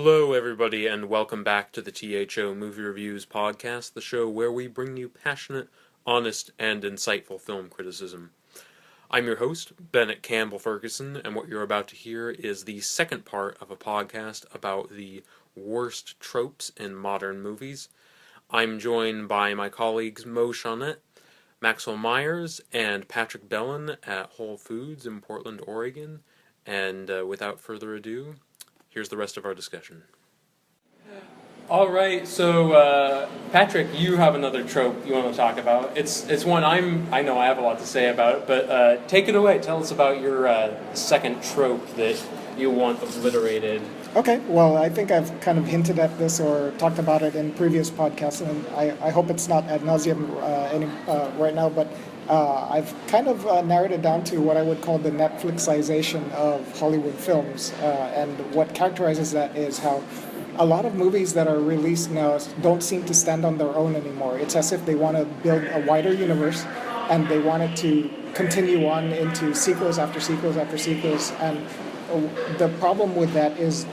Hello, everybody, and welcome back to the T.H.O. Movie Reviews podcast, the show where we bring you passionate, honest, and insightful film criticism. I'm your host, Bennett Campbell Ferguson, and what you're about to hear is the second part of a podcast about the worst tropes in modern movies. I'm joined by my colleagues Mo Shaunette, Maxwell Meyers, and Patrick Belin at Whole Foods in Portland, Oregon. And without further ado, here's the rest of our discussion. All right, so Patrick, you have another trope you want to talk about. It's one I know I have a lot to say about, but take it away. Tell us about your second trope that you want obliterated. Okay, well, I think I've kind of hinted at this or talked about it in previous podcasts, and I hope it's not ad nauseum right now, but I've kind of narrowed it down to what I would call the Netflixization of Hollywood films, and what characterizes that is how a lot of movies that are released now don't seem to stand on their own anymore. It's as if they want to build a wider universe, and they want it to continue on into sequels after sequels after sequels, and the problem with that is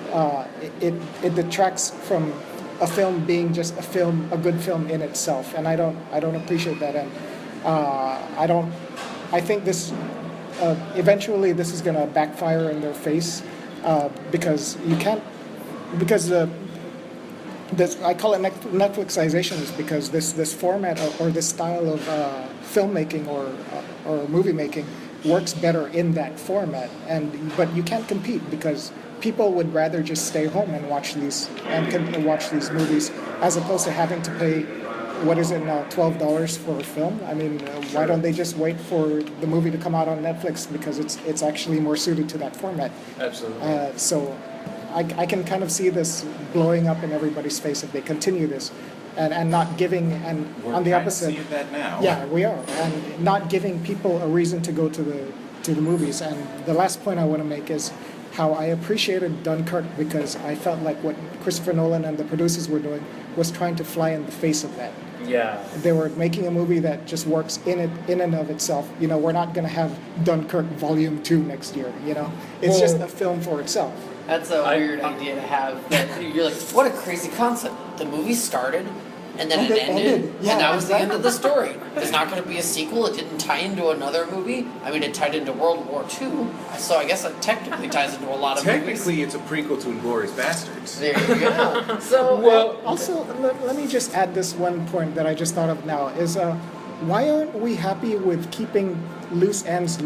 it detracts from a film being just a good film in itself, and I don't appreciate that, and I think this eventually this is going to backfire in their face, because I call it Netflixization is because this format or this style of filmmaking or movie making works better in that format, but you can't compete because people would rather just stay home and watch these movies as opposed to having to pay, what is it now, $12 for a film? I mean, why don't they just wait for the movie to come out on Netflix because it's actually more suited to that format? Absolutely. So I can kind of see this blowing up in everybody's face if they continue this. And not giving, and we're on the opposite. We're that now. Yeah, we are, and not giving people a reason to go to the movies. And the last point I want to make is how I appreciated Dunkirk because I felt like what Christopher Nolan and the producers were doing was trying to fly in the face of that. Yeah. They were making a movie that just works in and of itself. You know, we're not going to have Dunkirk Volume 2 next year, you know? It's just a film for itself. That's a weird idea to have. That you're like, what a crazy concept. The movie started, and then it ended, yeah, and that was the end of the story. There's not going to be a sequel. It didn't tie into another movie. I mean, it tied into World War II, so I guess it technically ties into a lot of movies. Technically, it's a prequel to Inglourious Bastards. There you go. So, well, also, let me just add this one point that I just thought of now, is why aren't we happy with keeping loose ends?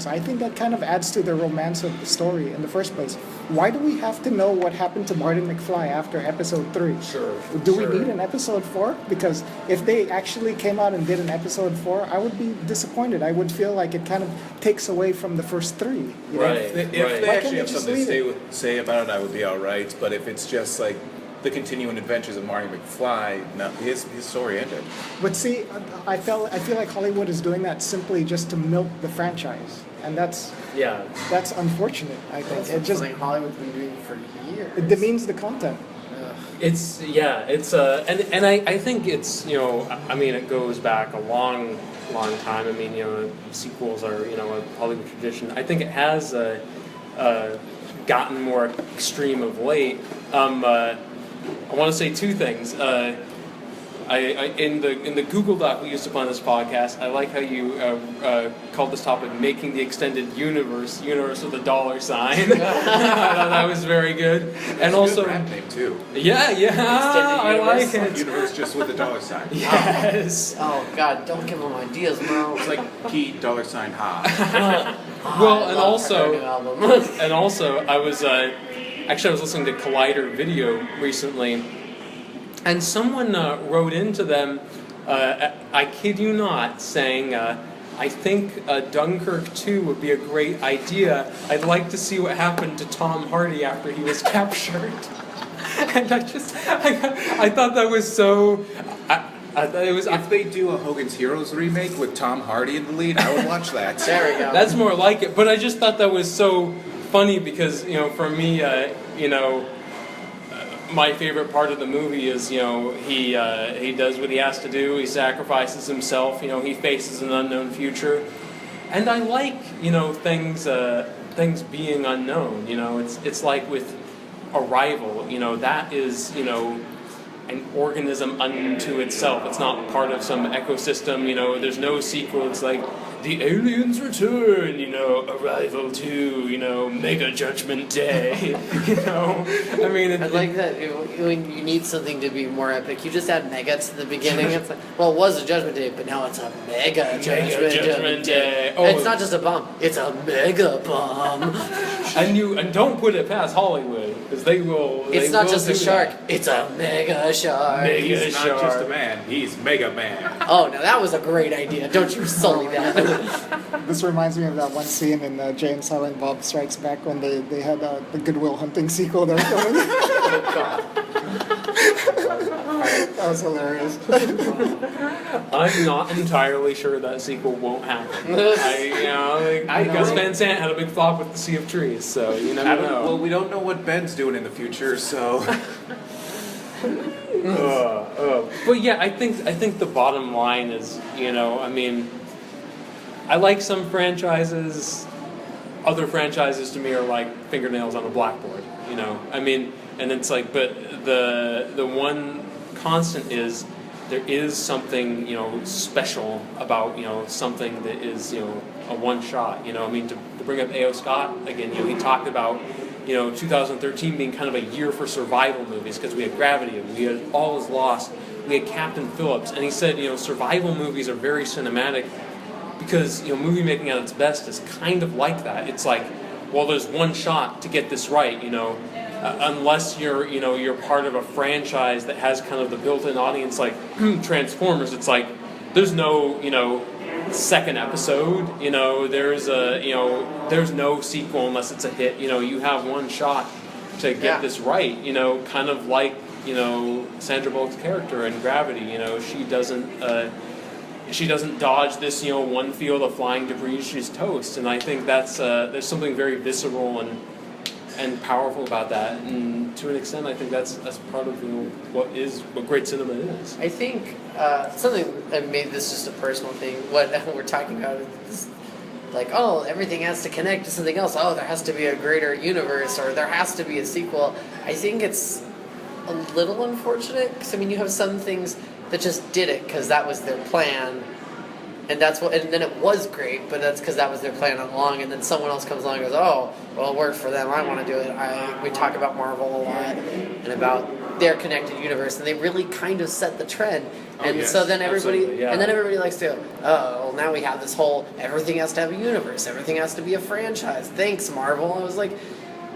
I think that kind of adds to the romance of the story in the first place. Why do we have to know what happened to Marty McFly after episode 3? Sure. Do we need an episode 4? Because if they actually came out and did an episode 4, I would be disappointed. I would feel like it kind of takes away from the first 3. You know? If they actually have something to say about it, I would be alright. But if it's just like the continuing adventures of Marty McFly, no, his story ended. But see, I feel like Hollywood is doing that simply just to milk the franchise, and that's unfortunate. I think it's something Hollywood's been doing for years. It demeans the content. And I think it's, you know, I mean, it goes back a long time. I mean, you know, sequels are, you know, a Hollywood tradition. I think it has gotten more extreme of late. I want to say two things. I in the Google Doc we used to plan this podcast, I like how you called this topic "Making the Extended Universe" with a $sign. I thought that was very good. And also, a good rap name too. Yeah, I like it. Universe just with a $sign. Yes. Oh God, don't give them ideas, bro. It's like Key $Ha. Well, and also, I was listening to Collider Video recently, and someone wrote into them, I kid you not, saying, I think Dunkirk 2 would be a great idea. I'd like to see what happened to Tom Hardy after he was captured. And I thought that was so... If they do a Hogan's Heroes remake with Tom Hardy in the lead, I would watch that. There we go. That's more like it. But I just thought that was so funny because, you know, for me, you know, my favorite part of the movie is, you know, he does what he has to do. He sacrifices himself. You know, he faces an unknown future, and I like, you know, things being unknown. You know, it's like with Arrival, that is, an organism unto itself. It's not part of some ecosystem, there's no sequel. It's like, the aliens return, Arrival 2, Mega Judgment Day, I mean... I like that when you need something to be more epic, you just add mega to the beginning. It's like, well, it was a Judgment Day, but now it's a Mega Judgment Day. Oh, it's not just a bomb, it's a mega bomb. and don't put it past Hollywood, because they will... It's not just a shark, it's a mega shark. He's not just a man, he's Mega Man. Oh, now that was a great idea. Don't you sully that. This reminds me of that one scene in Jay and Silent Bob Strikes Back when they had the Good Will Hunting sequel they were filming. Oh, God. That was hilarious. I'm not entirely sure that sequel won't happen. Gus Van Sant had a big flop with the Sea of Trees, so you never know. Well, we don't know what Ben's doing in the future, so... But yeah, I think the bottom line is, I like some franchises. Other franchises to me are like fingernails on a blackboard. And it's like, but the one constant is there is something special about something that is a one shot. To bring up A.O. Scott again, he talked about 2013 being kind of a year for survival movies because we had Gravity, we had All Is Lost, we had Captain Phillips, and he said survival movies are very cinematic because movie making at its best is kind of like that. It's like, well, there's one shot to get this right, unless you're part of a franchise that has kind of the built-in audience like Transformers. It's like there's no second episode, there's no sequel unless it's a hit. You have one shot to get this right, kind of like Sandra Bullock's character in Gravity. She doesn't dodge this one field of flying debris, she's toast. And I think that's there's something very visceral and powerful about that, and to an extent I think that's part of what great cinema is. I think something, and maybe this is just a personal thing, what we're talking about is like, oh, everything has to connect to something else, oh, there has to be a greater universe, or there has to be a sequel. I think it's a little unfortunate, because you have some things that just did it because that was their plan, and then it was great, but that's because that was their plan all along, and then someone else comes along and goes, oh, well, it worked for them, I want to do it. We talk about Marvel a lot, and about their connected universe, and they really kind of set the trend, and so then everybody, and then everybody likes to go, oh, well, now we have this whole, everything has to have a universe, everything has to be a franchise, thanks, Marvel. I was like,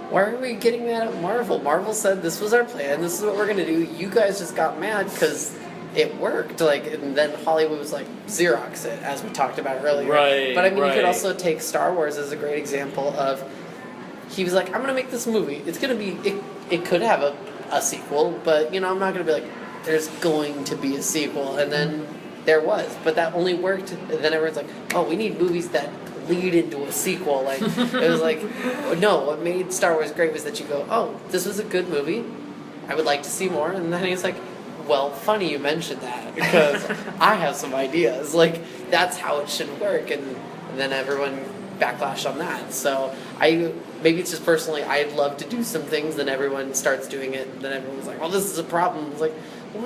why are we getting mad at Marvel? Marvel said this was our plan, this is what we're going to do, you guys just got mad because it worked, and then Hollywood was like, Xerox it, as we talked about earlier. Right, but you could also take Star Wars as a great example of, he was like, I'm going to make this movie. It's going to be, it could have a sequel, but, I'm not going to be like, there's going to be a sequel. And then there was, but that only worked. And then everyone's like, oh, we need movies that lead into a sequel. Like, it was like, no, what made Star Wars great was that you go, oh, this was a good movie. I would like to see more. And then he's like, well, funny you mentioned that, because I have some ideas. Like, that's how it should work, and then everyone backlashed on that. So maybe it's just personally, I'd love to do some things, then everyone starts doing it, and then everyone's like, well, this is a problem. It's like, it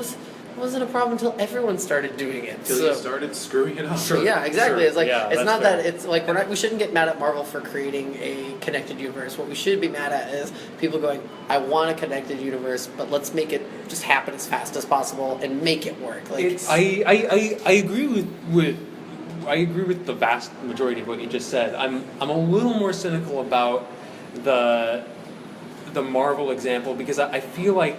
wasn't a problem until everyone started doing it. Until you started screwing it up. Sure. Yeah, exactly. Sure. It's like, it's not fair. That it's like, we shouldn't get mad at Marvel for creating a connected universe. What we should be mad at is people going, I want a connected universe, but let's make it just happen as fast as possible and make it work. Like, I agree with the vast majority of what you just said. I'm a little more cynical about the Marvel example, because I feel like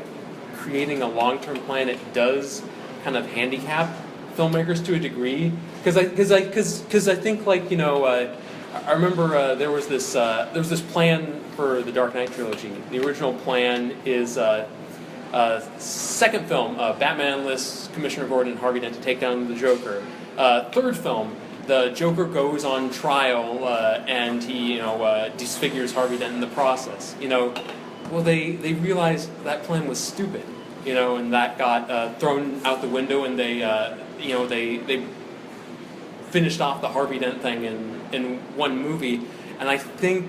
creating a long-term plan, it does kind of handicap filmmakers to a degree, because I think, like, I remember there was this plan for the Dark Knight trilogy. The original plan is second film, Batman enlists Commissioner Gordon and Harvey Dent to take down the Joker. Third film, the Joker goes on trial and he disfigures Harvey Dent in the process. Well, they realized that plan was stupid, and that got thrown out the window, and they finished off the Harvey Dent thing in one movie. And I think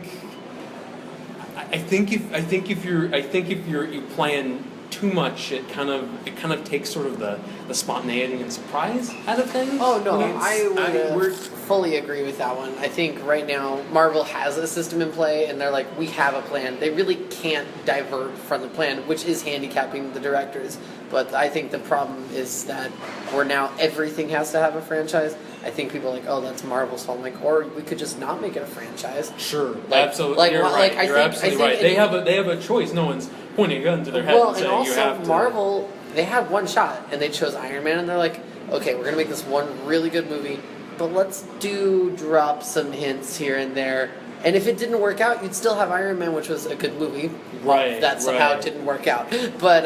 I think if you plan too much, it kind of takes sort of the spontaneity and surprise out of things. Oh no, I would fully agree with that one. I think right now Marvel has a system in play, and they're like, we have a plan. They really can't divert from the plan, which is handicapping the directors. But I think the problem is that where now everything has to have a franchise. I think people are like, oh, that's Marvel's fault. I'm like, or we could just not make it a franchise. Sure, like, absolutely. Like, You're right. You're absolutely right. They have a choice. No one's pointing a gun to their head and saying you have to. Marvel, they had one shot, and they chose Iron Man, and they're like, okay, we're gonna make this one really good movie, but let's drop some hints here and there. And if it didn't work out, you'd still have Iron Man, which was a good movie. Right. That somehow didn't work out, but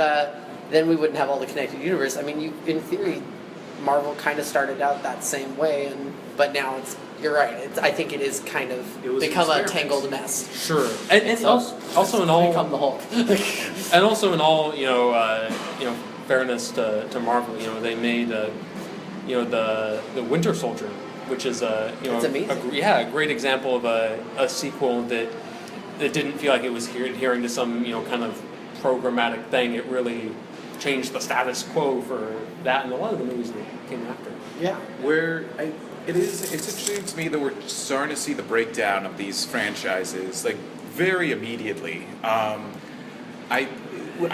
then we wouldn't have all the connected universe. I mean, in theory, Marvel kind of started out that same way, but now you're right. I think it is kind of become a tangled mess. Sure, and also in all become the Hulk. and also in all fairness to Marvel, they made the Winter Soldier, which is it's amazing. a great example of a sequel that didn't feel like it was adhering to some kind of programmatic thing. It really changed the status quo for that and a lot of the movies that came after. Yeah. It's interesting to me that we're starting to see the breakdown of these franchises, like, very immediately. I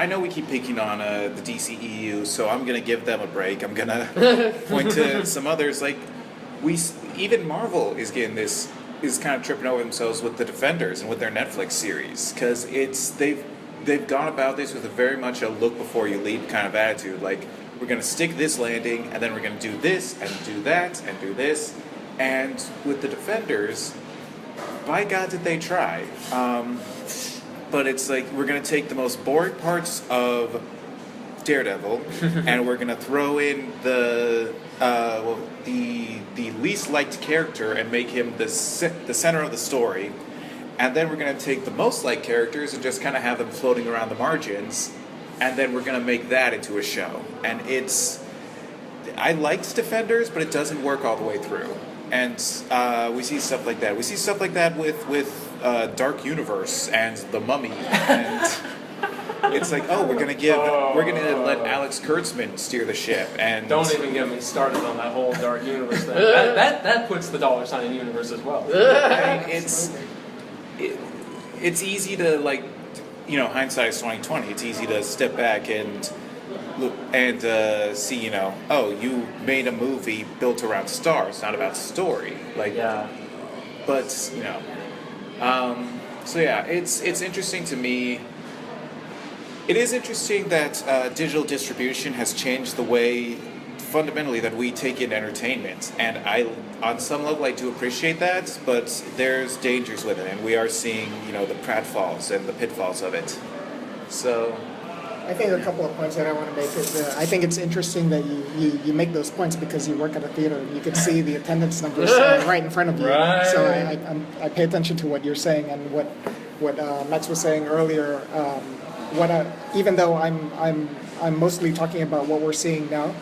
know we keep picking on the DCEU, so I'm going to give them a break. I'm going to point to some others. Like, even Marvel is kind of tripping over themselves with the Defenders and with their Netflix series, because they've gone about this with a very much a look before you leap kind of attitude. Like, we're going to stick this landing, and then we're going to do this, and do that, and do this. And with the Defenders, by God did they try. But it's like, we're going to take the most boring parts of Daredevil, and we're going to throw in the least liked character and make him the center of the story. And then we're going to take the most liked characters and just kind of have them floating around the margins. And then we're going to make that into a show. And I liked Defenders, but it doesn't work all the way through. And we see stuff like that. We see stuff like that with Dark Universe and The Mummy. And it's like, oh, we're going to let Alex Kurtzman steer the ship. And don't even get me started on that whole Dark Universe thing. that puts the dollar sign in universe as well. I mean, it's easy to, like, hindsight is 20/20. It's easy to step back and look and see, oh, you made a movie built around stars, not about story. Like, yeah. But so yeah, it's interesting to me. It is interesting that digital distribution has changed the way fundamentally that we take in entertainment, and on some level I do appreciate that, but there's dangers with it, and we are seeing the pratfalls and the pitfalls of it. So I think a couple of points that I want to make is I think it's interesting that you make those points because you work at a theater and you can see the attendance numbers right in front of you. Right. So I pay attention to what you're saying and what Max was saying earlier. Even though I'm mostly talking about what we're seeing now,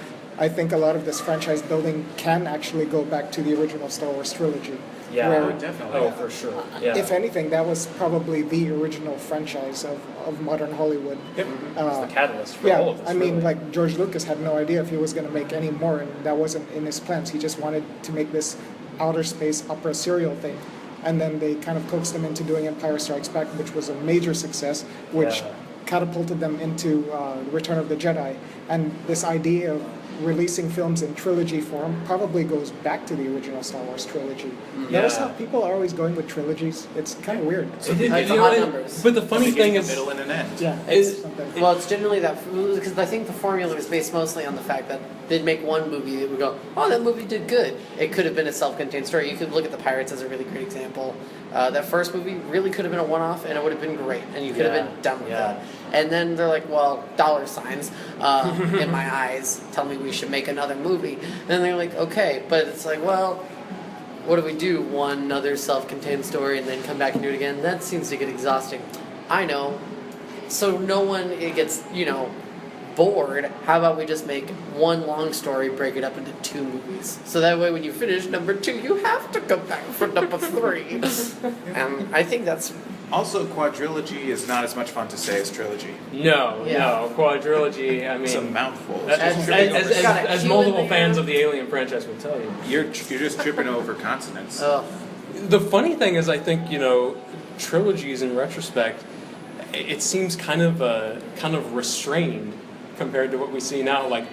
I think a lot of this franchise building can actually go back to the original Star Wars trilogy. Yeah, where, definitely. Oh, for sure. Yeah. If anything, that was probably the original franchise of modern Hollywood. Yep. It's the catalyst for all of this. I mean, like, George Lucas had no idea if he was going to make any more, and that wasn't in his plans. He just wanted to make this outer space opera serial thing. And then they kind of coaxed him into doing Empire Strikes Back, which was a major success, which catapulted them into Return of the Jedi. And this idea of releasing films in trilogy form probably goes back to the original Star Wars trilogy. Notice how people are always going with trilogies? It's kind of weird. But the funny thing is, middle and an end. Yeah, it's generally that, because I think the formula is based mostly on the fact that they'd make one movie that would go, oh, that movie did good. It could have been a self-contained story. You could look at The Pirates as a really great example. That first movie really could have been a one-off, and it would have been great, and you could have been done with that. And then they're like, well, dollar signs in my eyes tell me we should make another movie. And they're like, okay, but it's like, well, what do we do? One other self-contained story and then come back and do it again? That seems to get exhausting. I know. So no one gets, bored. How about we just make one long story, break it up into 2 movies? So that way when you finish number 2, you have to come back for number 3. And I think that's Also, quadrilogy is not as much fun to say as trilogy. No, quadrilogy. I mean, It's a mouthful. As multiple fans of the Alien franchise will tell you, You're just tripping over consonants. the funny thing is, I think trilogies in retrospect, it seems kind of restrained compared to what we see now. Like,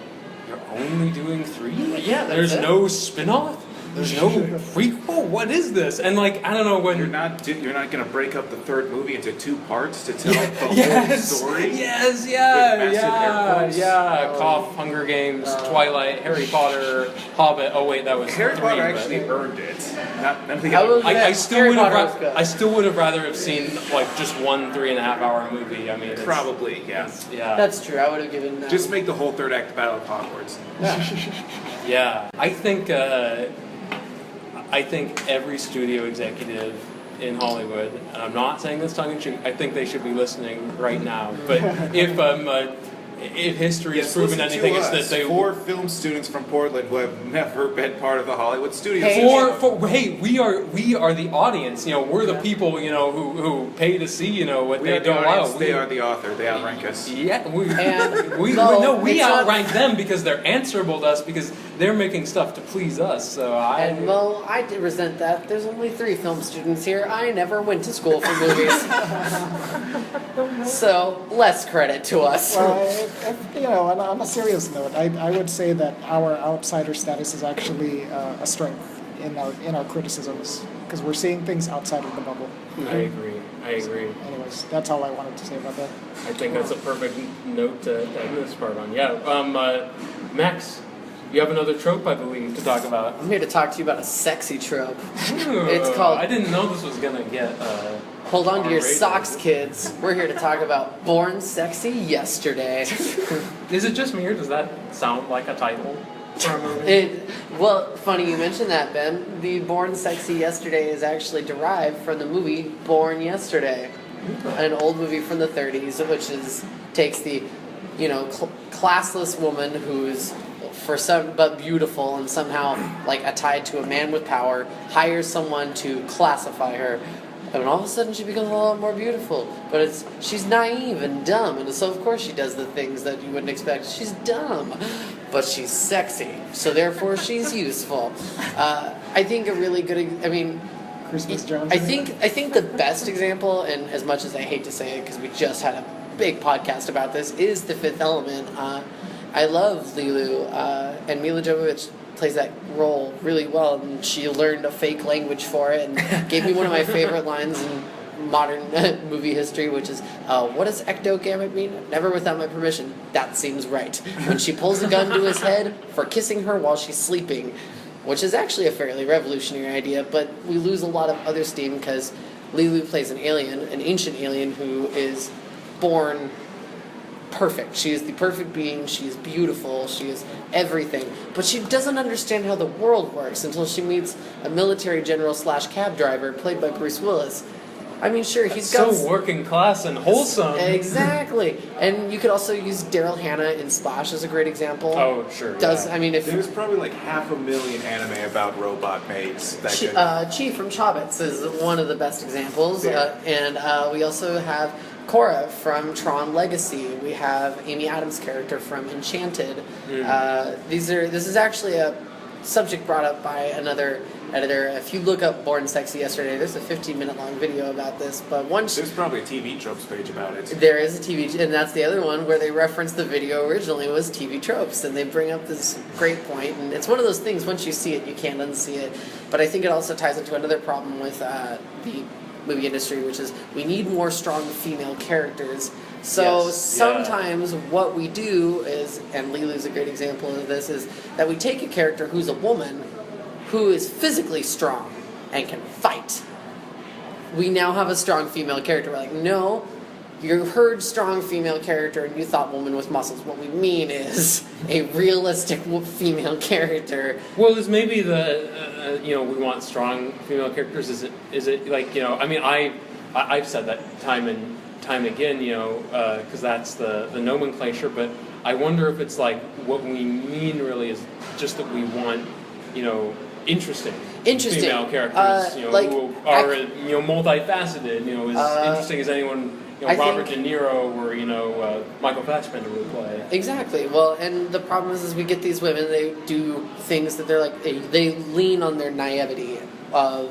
you're only doing 3. Yeah, there's no spin-off. There's no prequel. What is this? And like, I don't know when You're not going to break up the third movie into 2 parts to tell the whole story. Yes, With massive air quotes. Cough, Hunger Games, Twilight, Harry Potter, Hobbit. Oh wait, that was Harry 3, Potter but- actually earned it. Not the I other. was- I still Harry would have. Potter was good. I still would have rather have seen like just one 3.5-hour movie. I mean, it's, Probably, yeah. yeah, That's true. I would have given. Just make the whole third act the Battle of Hogwarts. yeah. I think every studio executive in Hollywood, and I'm not saying this tongue in cheek, I think they should be listening right now. But if history has proven listen to anything, it's us, that they 4 film students from Portland who have never been part of the Hollywood studios. hey, we are the audience. We're the people who pay to see what We they are the don't audience, allow. they are the author. They outrank us. Yeah, we Well, we it's not- outrank them because they're answerable to us because they're making stuff to please us. So I did resent that. There's only 3 film students here. I never went to school for movies. So, less credit to us. Well, on a serious note, I would say that our outsider status is actually a strength in our criticisms because we're seeing things outside of the bubble. I agree. Anyways, that's all I wanted to say about that. I think that's a perfect note to end this part on. Yeah, Max, you have another trope, I believe, to talk about. I'm here to talk to you about a sexy trope. Ooh, It's called- I didn't know this was gonna get. Hold on to your R-rated. socks, kids. We're here to talk about Born Sexy Yesterday. Is it just me, or does that sound like a title for a movie? Funny you mentioned that, Ben. The Born Sexy Yesterday is actually derived from the movie Born Yesterday, an old movie from the 30s, which takes the, classless woman who's but beautiful and somehow tied to a man with power, hires someone to classify her. And all of a sudden she becomes a lot more beautiful. But she's naive and dumb, and so of course she does the things that you wouldn't expect. She's dumb, but she's sexy, so therefore she's useful. I think a really good, Christmas Jones. I think the best example, and as much as I hate to say it because we just had a big podcast about this, is The Fifth Element. I love Lilu, and Mila Jovovich plays that role really well, and she learned a fake language for it and gave me one of my favorite lines in modern movie history, which is, what does ectogamete mean? Never without my permission. That seems right. When she pulls a gun to his head for kissing her while she's sleeping, which is actually a fairly revolutionary idea, but we lose a lot of other steam because Lilu plays an alien, an ancient alien who is born perfect. She is the perfect being. She is beautiful. She is everything. But she doesn't understand how the world works until she meets a military general / cab driver played by Bruce Willis. I mean, sure, he's got... So working class and wholesome. Exactly. And you could also use Daryl Hannah in Splash as a great example. Oh, sure. There's probably 500,000 anime about robot maids. Chi from Chobits is one of the best examples. Yeah. And we also have Korra from Tron Legacy. We have Amy Adams' character from Enchanted. This is actually a subject brought up by another editor. If you look up Born Sexy Yesterday, there's a 15-minute long video about this. But there's probably a TV Tropes page about it. There is a TV, and that's the other one where they reference the video originally was TV Tropes, and they bring up this great point. And it's one of those things, once you see it, you can't unsee it. But I think it also ties into another problem with the movie industry, which is we need more strong female characters. So sometimes what we do is, and Lilu's a great example of this, is that we take a character who's a woman who is physically strong and can fight. We now have a strong female character. We're like, no, you heard strong female character and you thought woman with muscles. What we mean is a realistic female character. Well, is maybe we want strong female characters. Is it like, I mean, I've said that time and time again, because that's the nomenclature, but I wonder if it's like what we mean really is just that we want, interesting. Interesting. female characters, like, who are multifaceted. As interesting as anyone. Robert think- De Niro or Michael Fassbender would play. Exactly. Well, and the problem is we get these women. They do things that they're like they lean on their naivety of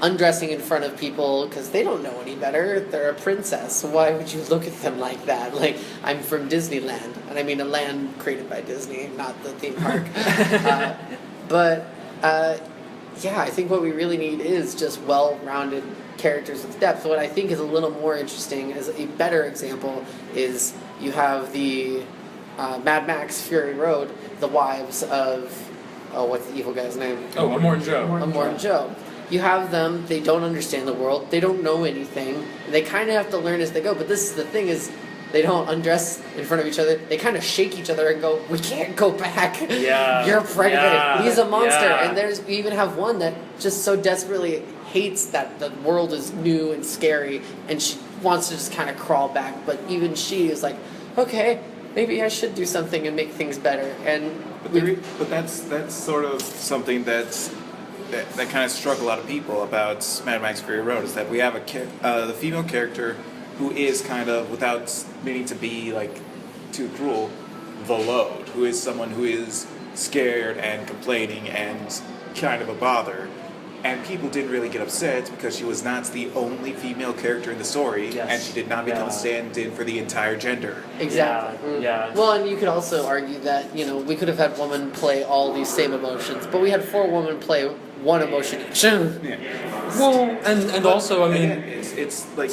undressing in front of people because they don't know any better. They're a princess. So why would you look at them like that? Like, I'm from Disneyland, and I mean a land created by Disney, not the theme park. Yeah, I think what we really need is just well-rounded characters with depth. What I think is a little more interesting, as a better example, is you have the Mad Max Fury Road, the wives of what's the evil guy's name? Amor and Joe. Amor and Joe. You have them, they don't understand the world, they don't know anything, and they kind of have to learn as they go. But this is the thing is, they don't undress in front of each other. They kind of shake each other and go, "We can't go back. Yeah. You're pregnant. Yeah. He's a monster." Yeah. And we even have one that just so desperately hates that the world is new and scary, and she wants to just kind of crawl back. But even she is like, "Okay, maybe I should do something and make things better." And But that's sort of something that kind of struck a lot of people about Mad Max Fury Road, is that we have the female character who is kind of, without meaning to be like too cruel, the load, who is someone who is scared and complaining and kind of a bother. And people didn't really get upset because she was not the only female character in the story, Yes. and she did not become a stand-in for the entire gender. Exactly. Yeah. Well, and you could also argue that, we could have had women play all these same emotions, but we had 4 women play one emotion each. Yeah. Well, and also, I mean, Again, it's like,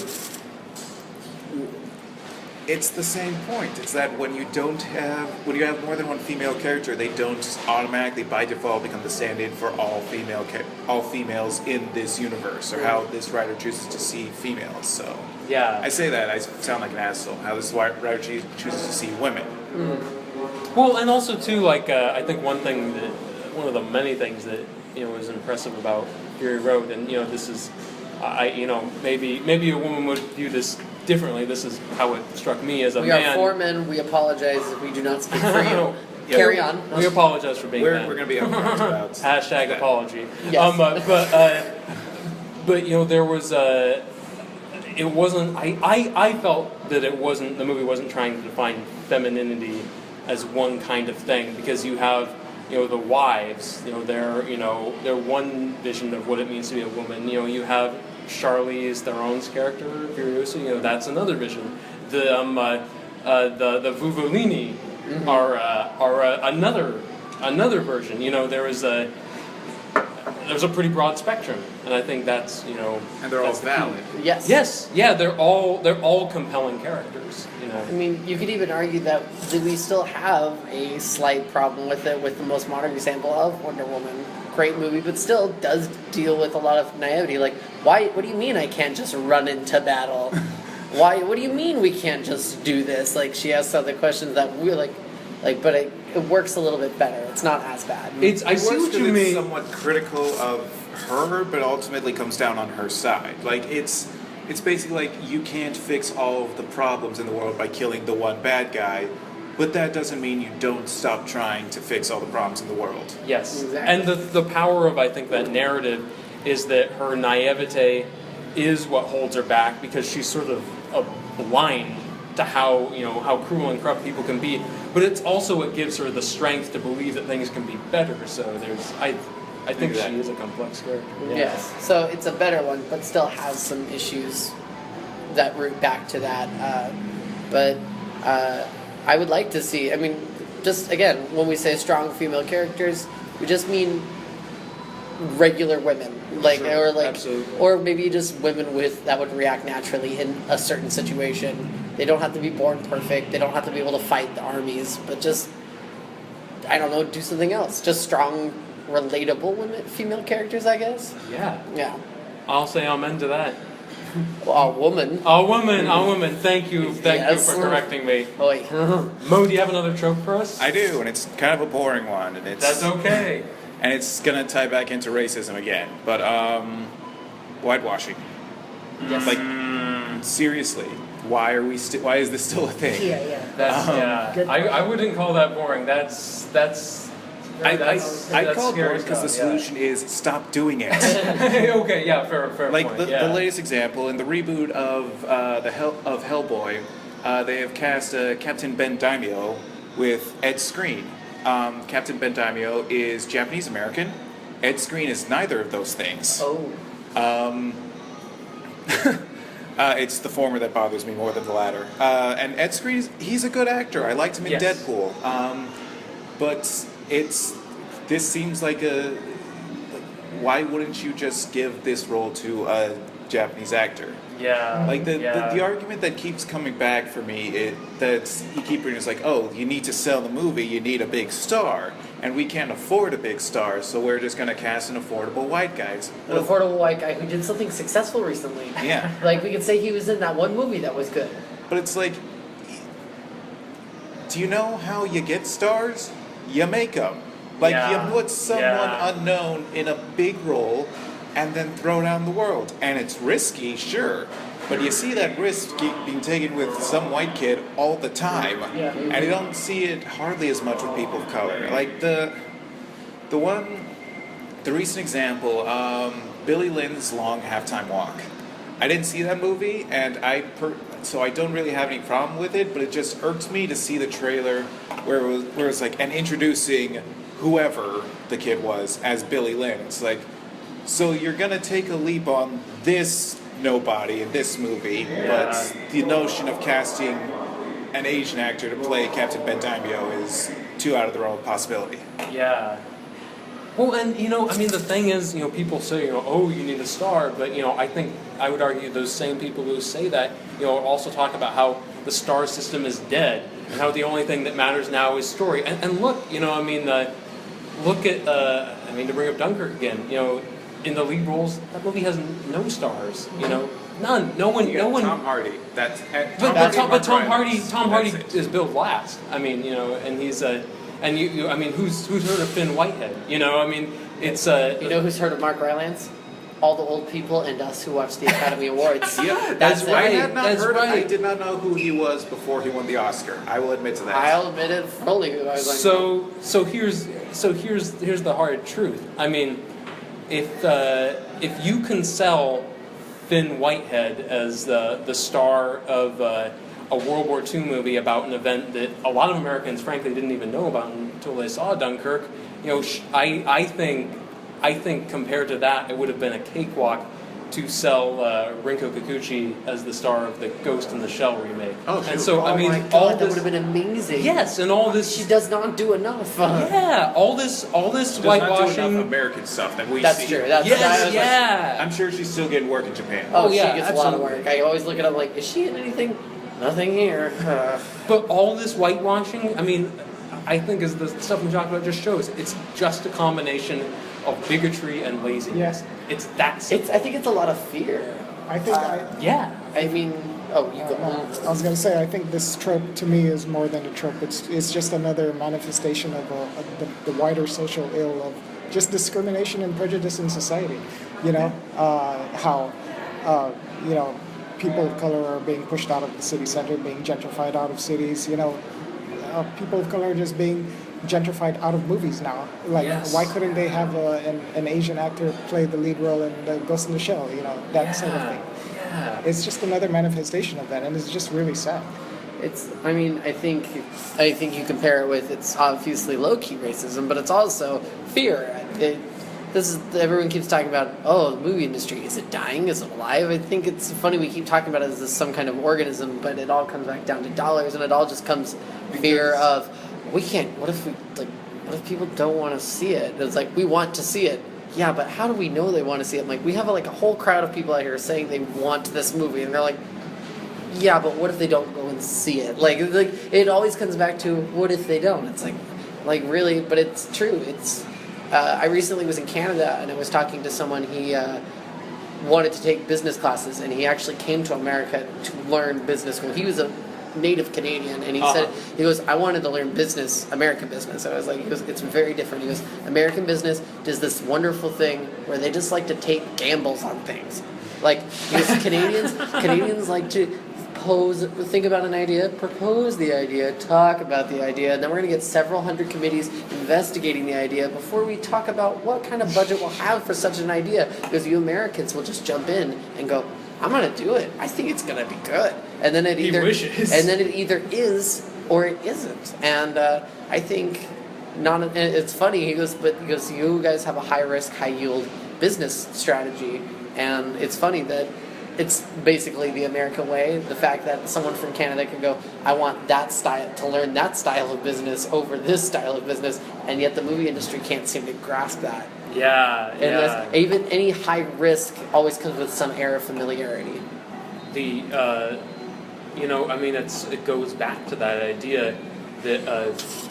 it's the same point. It's that when you have more than one female character, they don't automatically by default become the stand-in for all females in this universe, or how this writer chooses to see females. So yeah. I say that I sound like an asshole. How this writer chooses to see women. Well, and also too, like I think one of the many things that was impressive about Fury Road, and this is, maybe a woman would view this differently. This is how it struck me as a We man. are 4 men. We apologize if we do not speak for you. Yeah, Carry on. We apologize for being We're men. going to be upfront about Hashtag that. apology. Yes. But there was it wasn't. I felt that it wasn't. The movie wasn't trying to define femininity as one kind of thing, because you have the wives. They're one vision of what it means to be a woman. You have Charlize Theron's character, Furiosa. That's another vision. The Vuvolini are another version. There's a pretty broad spectrum, and I think that's And they're all that's the key. valid. Yes. Yes, yeah, they're all compelling characters. I mean, you could even argue that we still have a slight problem with it, with the most modern example of Wonder Woman. Great movie, but still does deal with a lot of naivety. Like, why? What do you mean I can't just run into battle? Why? What do you mean we can't just do this? Like, she asks other questions that we're like, but it works a little bit better. It's not as bad. I see what you It's mean. somewhat critical of her, but ultimately comes down on her side. Like, it's basically like, you can't fix all of the problems in the world by killing the one bad guy, but that doesn't mean you don't stop trying to fix all the problems in the world. Yes, Exactly. and the power of, I think, that narrative is that her naivete is what holds her back, because she's sort of blind to how cruel and corrupt people can be. But it's also what gives her the strength to believe that things can be better. So I think Exactly. she is a complex character. Yeah. Yes. So it's a better one, but still has some issues that root back to that. But I would like to see. I mean, just again, when we say strong female characters, we just mean regular women, Absolutely. or maybe just women that would react naturally in a certain situation. They don't have to be born perfect. They don't have to be able to fight the armies, but just, I don't know, do something else. Just strong, relatable female characters, I guess. Yeah. Yeah. I'll say amen to that. Well, a woman. A woman. Thank you Yes. for correcting me. Boy. Mo, do you have another trope for us? I do, and it's kind of a boring one, and That's okay. and it's gonna tie back into racism again. But whitewashing. Yes. Like, seriously, why is this still a thing? Yeah. That's Good. I wouldn't call that boring. That's I call it boring because the solution is stop doing it. Okay, yeah, fair Like point. the latest example in the reboot of of Hellboy, they have cast Captain Ben Daimyo with Ed Skrein. Captain Ben Daimyo is Japanese American. Ed Skrein is neither of those things. Oh. It's the former that bothers me more than the latter. And Ed Skrein, he's a good actor. I liked him in Deadpool. But this seems like why wouldn't you just give this role to a Japanese actor? Yeah. Like the argument that keeps coming back for me, you keep reading, is like, oh, you need to sell the movie, you need a big star, and we can't afford a big star, so we're just going to cast an affordable white guy. An affordable white guy who did something successful recently. Yeah. Like we could say he was in that one movie that was good. But it's like, do you know how you get stars? You make them. Like, you put someone unknown in a big role and then throw down the world. And it's risky, sure, but you see that risk being taken with some white kid all the time. Yeah. And you don't see it hardly as much with people of color. Like, the recent example, Billy Lynn's Long Halftime Walk. I didn't see that movie, and so I don't really have any problem with it, but it just irked me to see the trailer where it was like, and introducing whoever the kid was as Billy Lynn. It's like, so you're gonna take a leap on this nobody in this movie, but the notion of casting an Asian actor to play Captain Ben Daimyo is too out of the realm of possibility. Yeah. Well, and the thing is, people say, oh, you need a star, but I think I would argue those same people who say that, also talk about how the star system is dead and how the only thing that matters now is story. And look, look at, to bring up Dunkirk again, in the lead roles, that movie has no stars, none. No one. Tom Hardy. Tom Hardy is billed last. And he's who's heard of Finn Whitehead? It's who's heard of Mark Rylance? All the old people and us who watch the Academy Awards. Yeah, that's right. I did not know who he was before he won the Oscar. I will admit to that. I'll admit it fully. So here's the hard truth. If you can sell Finn Whitehead as the star of a World War II movie about an event that a lot of Americans, frankly, didn't even know about until they saw Dunkirk, I think compared to that, it would have been a cakewalk to sell Rinko Kikuchi as the star of the Ghost in the Shell remake. Oh, sure. And so my God, all that would have been amazing. Yes, and all this. She does not do enough. Yeah, all this Does whitewashing. not do enough American stuff that we That's see. true. I'm sure she's still getting work in Japan. Oh, yeah, she gets a lot of work. I always look at her like, is she in anything? Nothing here. But all this whitewashing, I think as the stuff we talked about just shows, it's just a combination of bigotry and laziness. Yes. It's that simple. I think it's a lot of fear. I think you go. I was going to say, I think this trope to me is more than a trope. It's just another manifestation of the wider social ill of just discrimination and prejudice in society. How people of color are being pushed out of the city center, being gentrified out of cities. People of color are just being gentrified out of movies now. Like, why couldn't they have an Asian actor play the lead role in the Ghost in the Shell? That sort of thing. Yeah. It's just another manifestation of that, and it's just really sad. I think you compare it with, it's obviously low-key racism, but it's also fear. Everyone keeps talking about, the movie industry, is it dying? Is it alive? I think it's funny we keep talking about it as some kind of organism, but it all comes back down to dollars, and it all just comes fear of, what if people don't want to see it? It's like, we want to see it. Yeah, but how do we know they want to see it? Like, we have a whole crowd of people out here saying they want this movie, and they're like, yeah, but what if they don't go and see it? Like it always comes back to, what if they don't? It's like really, but it's true. I recently was in Canada, and I was talking to someone. He wanted to take business classes, and he actually came to America to learn business school. He was a native Canadian, and he goes, I wanted to learn American business. I was like, it's very different. He goes, American business does this wonderful thing where they just like to take gambles on things. Like, Canadians like to think about an idea, propose the idea, talk about the idea, and then we're going to get several hundred committees investigating the idea before we talk about what kind of budget we'll have for such an idea. Because you Americans will just jump in and go, I'm going to do it. I think it's going to be good. And then it either is or it isn't. And I think it's funny. He goes, you guys have a high risk, high yield business strategy, and it's funny that it's basically the American way. The fact that someone from Canada can go, I want that style, to learn that style of business over this style of business, and yet the movie industry can't seem to grasp that. Yeah. Even any high risk always comes with some air of familiarity. It goes back to that idea that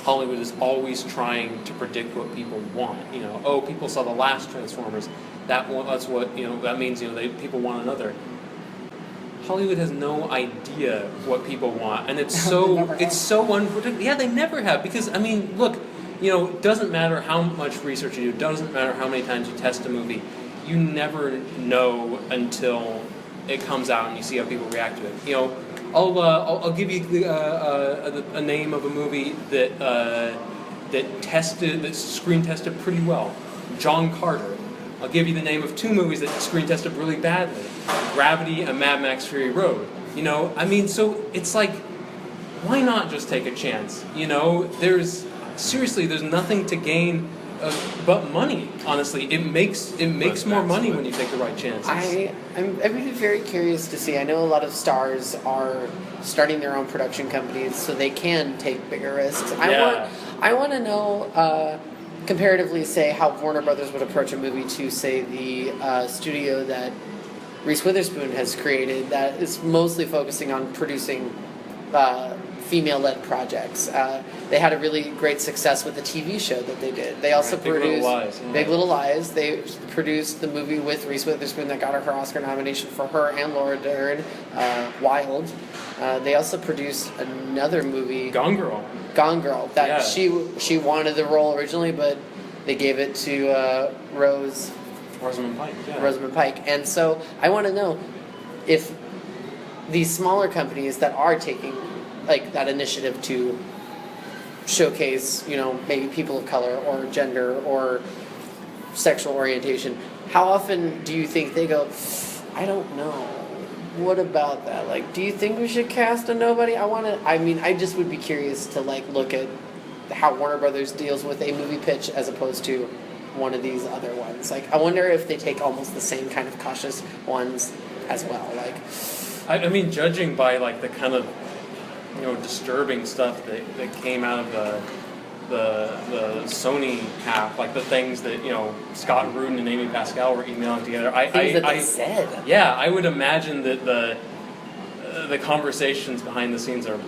Hollywood is always trying to predict what people want. People saw the last Transformers. That's what that means. People want another. Hollywood has no idea what people want, and it's so unpredictable. Yeah, they never have, because look, it doesn't matter how much research you do, it doesn't matter how many times you test a movie, you never know until it comes out and you see how people react to it. I'll give you a name of a movie that screen tested pretty well. John Carter. I'll give you the name of two movies that screen tested really badly: Gravity and Mad Max Fury Road. So it's like, why not just take a chance? There's nothing to gain but money. Honestly, it makes more money when you take the right chances. I'm very curious to see. I know a lot of stars are starting their own production companies, so they can take bigger risks. I want to know. Comparatively, say how Warner Brothers would approach a movie to, say, the studio that Reese Witherspoon has created that is mostly focusing on producing female-led projects. They had a really great success with the TV show that they did. They also produced Big Little Lies. They produced the movie with Reese Witherspoon that got her Oscar nomination for her and Laura Dern, Wild. They also produced another movie, Gone Girl. That she wanted the role originally, but they gave it to Rosamund Pike. Yeah. Rosamund Pike. And so I want to know if these smaller companies that are taking that initiative to showcase, maybe people of color or gender or sexual orientation, how often do you think they go, I don't know. What about that? Do you think we should cast a nobody? I just would be curious to look at how Warner Brothers deals with a movie pitch as opposed to one of these other ones. I wonder if they take almost the same kind of cautious ones as well. Judging by the kind of disturbing stuff that came out of the Sony half, the things that Scott Rudin and Amy Pascal were emailing together. They said. Yeah, I would imagine that the conversations behind the scenes are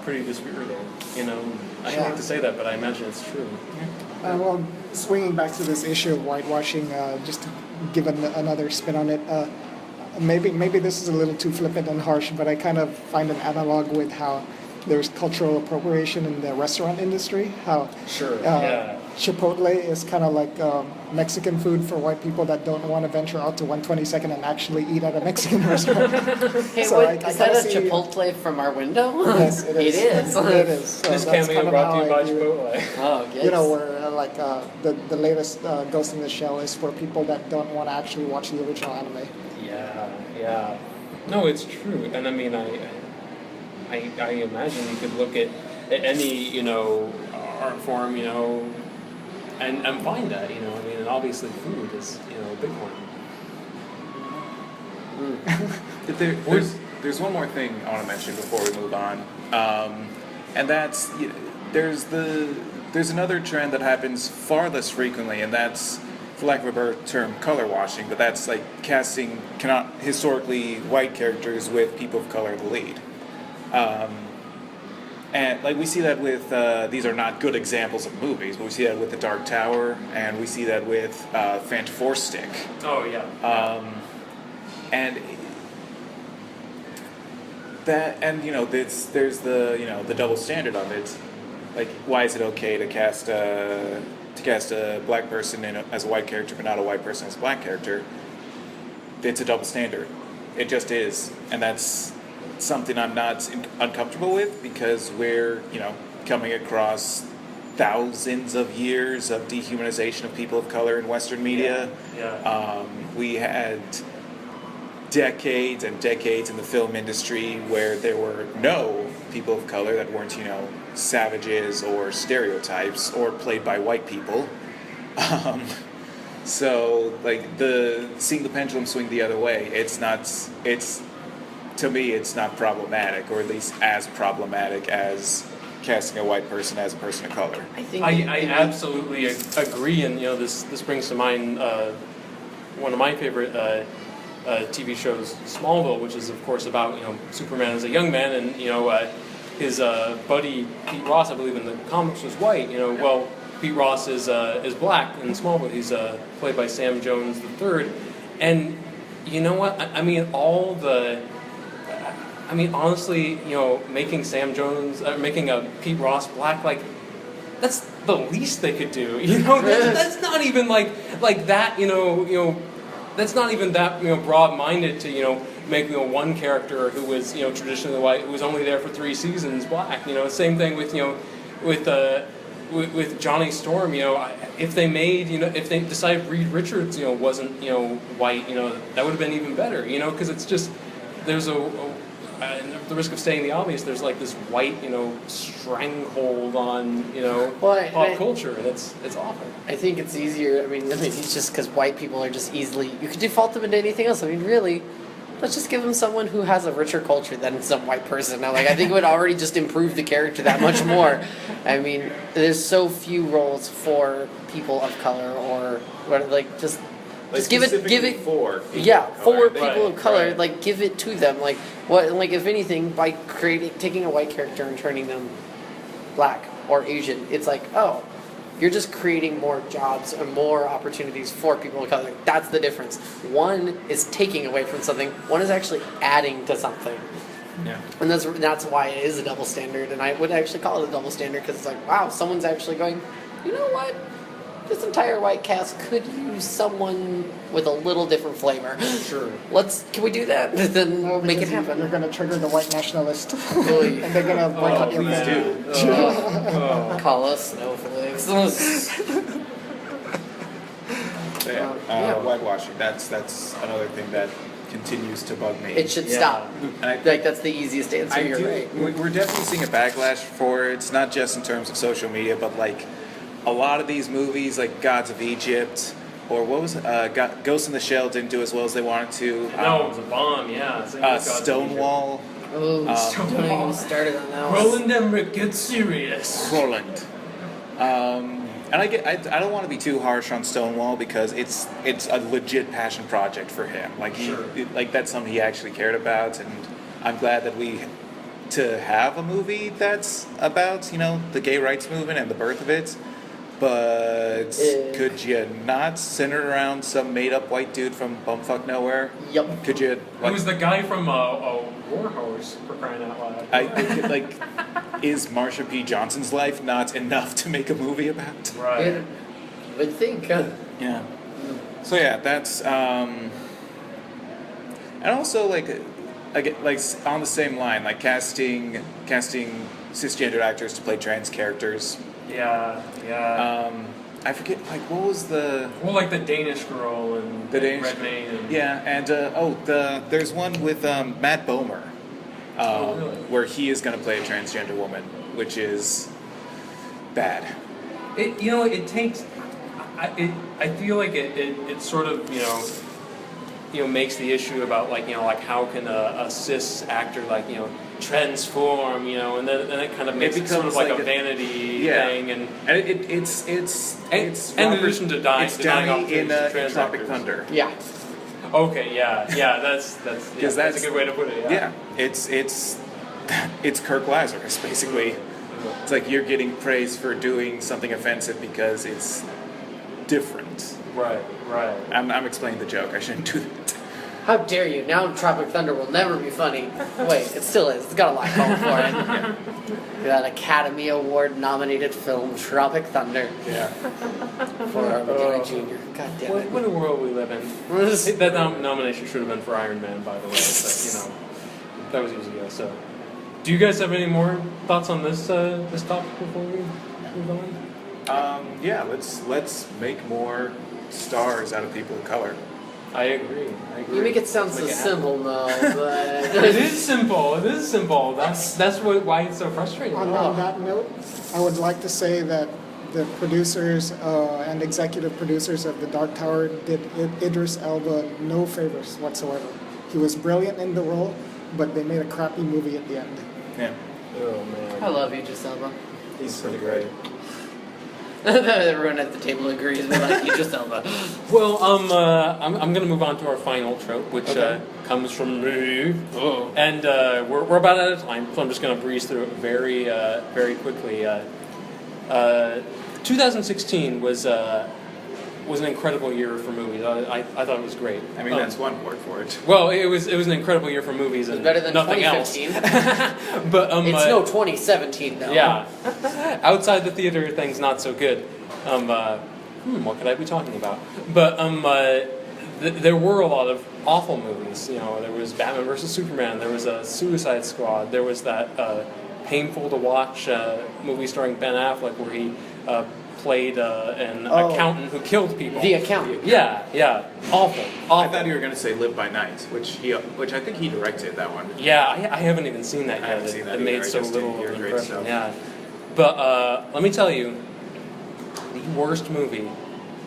pretty dispiriting. I don't like to say that, but I imagine it's true. Well, swinging back to this issue of whitewashing, just to give another spin on it. Maybe this is a little too flippant and harsh, but I kind of find an analog with how there's cultural appropriation in the restaurant industry. How Chipotle is kind of like Mexican food for white people that don't want to venture out to 122nd and actually eat at a Mexican restaurant. Hey, so is that a Chipotle from our window? Yes, it is. It is. So this cameo brought to you by Chipotle. Oh, yes. Where the latest Ghost in the Shell is for people that don't want to actually watch the original anime. Yeah. No, it's true. And I imagine you could look at any, art form, and find that, and obviously food is, a big one. There's one more thing I want to mention before we move on, and that's there's another trend that happens far less frequently, and that's, for lack of a better term, color washing, but that's casting historically white characters with people of color in the lead. And we see that with these are not good examples of movies, but we see that with The Dark Tower, and we see that with Phantom Force Stick. Oh yeah. And there's the double standard of it. Why is it okay to cast a black person as a white character, but not a white person as a black character? It's a double standard. It just is, and that's something I'm not uncomfortable with because we're, coming across thousands of years of dehumanization of people of color in Western media. We had decades and decades in the film industry where there were no people of color that weren't, savages or stereotypes or played by white people. So, seeing the pendulum swing the other way, to me, it's not problematic, or at least as problematic as casting a white person as a person of color. I absolutely agree, and this brings to mind one of my favorite TV shows, Smallville, which is of course about Superman as a young man, and his buddy Pete Ross, I believe in the comics, was white. Well, Pete Ross is black in Smallville. He's played by Sam Jones III, and you know what? Honestly, making Sam Jones, making a Pete Ross black, that's the least they could do. That's not even like that. That's not even that broad-minded to make one character who was traditionally white, who was only there for 3 seasons, black. Same thing with with Johnny Storm. If they made if they decided Reed Richards wasn't white, that would have been even better. Because it's just there's at the risk of saying the obvious, there's this white, stranglehold on, pop culture, and it's awful. I think it's easier. It's just because white people are just easily. You could default them into anything else. Really, let's just give them someone who has a richer culture than some white person. I think it would already just improve the character that much more. There's so few roles for people of color, or just give it for people of color. Right. Give it to them. If anything, by taking a white character and turning them black or Asian, it's you're just creating more jobs and more opportunities for people of color. That's the difference. One is taking away from something. One is actually adding to something. Yeah. And that's why it is a double standard. And I would actually call it a double standard because it's wow, someone's actually going, you know what? This entire white cast could use someone with a little different flavor. Sure. Can we do that? Then make it happen. You're going to trigger the white nationalist. And they're going to boycott your please film. do. Call us snowflakes. Whitewashing. That's another thing that continues to bug me. It should stop. And That's the easiest answer. You're right. We're definitely seeing a backlash for it. It's not just in terms of social media, but a lot of these movies, like Gods of Egypt, or what was Ghost in the Shell, didn't do as well as they wanted to. No, it was a bomb. Yeah. Stonewall. Oh, don't even started on that one. Roland Emmerich, get serious. Roland. And I don't want to be too harsh on Stonewall because it's a legit passion project for him. That's something he actually cared about, and I'm glad that to have a movie that's about the gay rights movement and the birth of it. But could you not center around some made-up white dude from bumfuck nowhere? Yep. Could you? It was the guy from War Horse, for crying out loud. Is Marsha P. Johnson's life not enough to make a movie about? Right. I would think. Yeah. So yeah, that's and also on the same line, casting cisgender actors to play trans characters. Yeah. I forget, what was the... Well, the Danish girl and Red Mane. And... Yeah, and, there's one with Matt Bomer, really? where he is going to play a transgender woman, which is bad. It takes... I feel like it sort of, makes the issue about, how can a cis actor, transform, and then it kind of makes it sort of a vanity thing, and it's in addition to dying, it's Johnny in Tropic Thunder. Yeah. Okay, yeah, that's a good way to put it. Yeah, it's Kirk Lazarus basically. It's you're getting praise for doing something offensive because it's different. Right. I'm explaining the joke. I shouldn't do that. How dare you? Now Tropic Thunder will never be funny. Wait, it still is. It's got a lot going for it. Yeah. That Academy Award nominated film, Tropic Thunder. Yeah. For Robert Downey Jr. God damn it. What a world we live in. That nomination should have been for Iron Man, by the way. But, that was easy. Yeah. So, do you guys have any more thoughts on this this topic before we move on? Yeah, let's make more stars out of people of color. I agree. You make it sound so simple, though. But It is simple. It is simple. That's why it's so frustrating. On that note, I would like to say that the producers and executive producers of The Dark Tower did Idris Elba no favors whatsoever. He was brilliant in the role, but they made a crappy movie at the end. Yeah. Oh man. I love you, Elba. He's pretty great. Everyone at the table agrees. They like Idris Elba. Well, I'm going to move on to our final trope, which comes from me. Oh. And we're about out of time, so I'm just going to breeze through it very, very quickly. 2016 was an incredible year for movies. I thought it was great. I mean, that's one word for it. Well, it was an incredible year for movies and better than nothing 2015. But It's no 2017 though. Yeah, outside the theater, things not so good. What could I be talking about? But there were a lot of awful movies. You know, there was Batman vs Superman. There was a Suicide Squad. There was that painful to watch movie starring Ben Affleck where he played an accountant who killed people. The Accountant. Yeah, awful. I thought you were going to say Live by Night, which I think he directed that one. Yeah, I haven't even seen that yet. I haven't seen that it made either. so I just little didn't hear of an great impression. stuff. Yeah, but let me tell you, the worst movie